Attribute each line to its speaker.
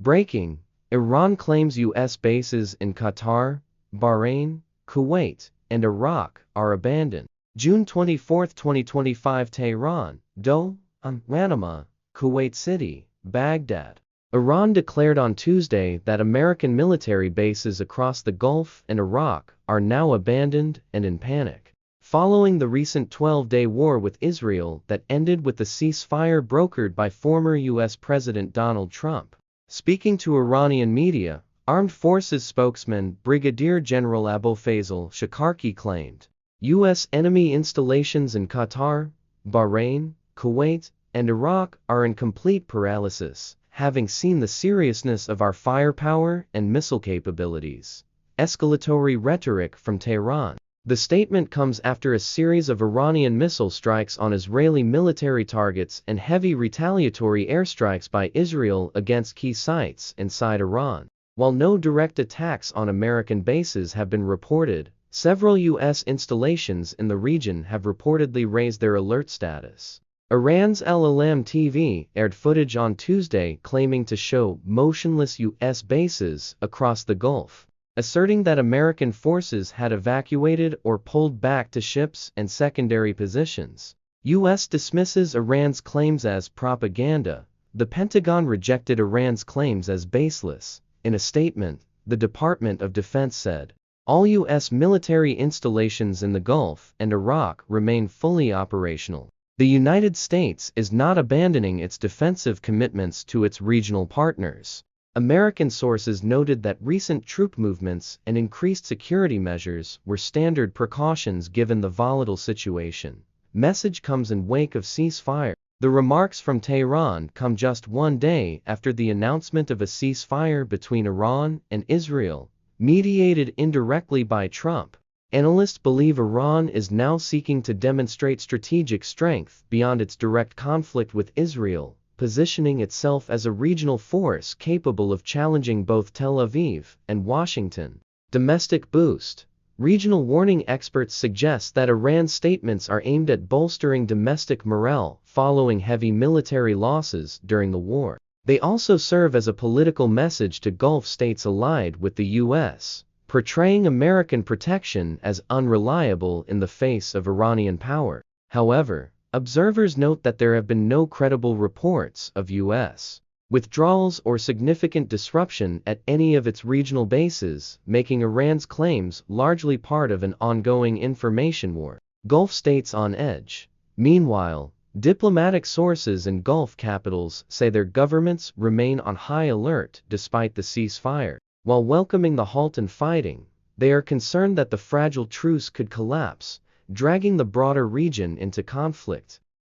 Speaker 1: Breaking: Iran claims U.S. bases in Qatar, Bahrain, Kuwait, and Iraq are abandoned. June 24, 2025. Tehran, Doha, Manama, Kuwait City, Baghdad. Iran declared on Tuesday that American military bases across the Gulf and Iraq are now abandoned and in panic, following the recent 12-day war with Israel that ended with the ceasefire brokered by former U.S. President Donald Trump. Speaking to Iranian media, Armed Forces spokesman Brigadier General Abolfazl Shekarchi claimed, U.S. enemy installations in Qatar, Bahrain, Kuwait, and Iraq are in complete paralysis, having seen the seriousness of our firepower and missile capabilities. Escalatory rhetoric from Tehran. The statement comes after a series of Iranian missile strikes on Israeli military targets and heavy retaliatory airstrikes by Israel against key sites inside Iran. While no direct attacks on American bases have been reported, several U.S. installations in the region have reportedly raised their alert status. Iran's LLM TV aired footage on Tuesday claiming to show motionless U.S. bases across the Gulf, asserting that American forces had evacuated or pulled back to ships and secondary positions. U.S. dismisses Iran's claims as propaganda. The Pentagon rejected Iran's claims as baseless. In a statement, the Department of Defense said, all U.S. military installations in the Gulf and Iraq remain fully operational. The United States is not abandoning its defensive commitments to its regional partners. American sources noted that recent troop movements and increased security measures were standard precautions given the volatile situation. Message comes in wake of ceasefire. The remarks from Tehran come just one day after the announcement of a ceasefire between Iran and Israel, mediated indirectly by Trump. Analysts believe Iran is now seeking to demonstrate strategic strength beyond its direct conflict with Israel, positioning itself as a regional force capable of challenging both Tel Aviv and Washington. Domestic boost. Regional warning experts suggest that Iran's statements are aimed at bolstering domestic morale following heavy military losses during the war. They also serve as a political message to Gulf states allied with the U.S., portraying American protection as unreliable in the face of Iranian power. However, observers note that there have been no credible reports of U.S. withdrawals or significant disruption at any of its regional bases, making Iran's claims largely part of an ongoing information war. Gulf states on edge. Meanwhile, diplomatic sources in Gulf capitals say their governments remain on high alert despite the ceasefire. While welcoming the halt in fighting, they are concerned that the fragile truce could collapse, dragging the broader region into conflict.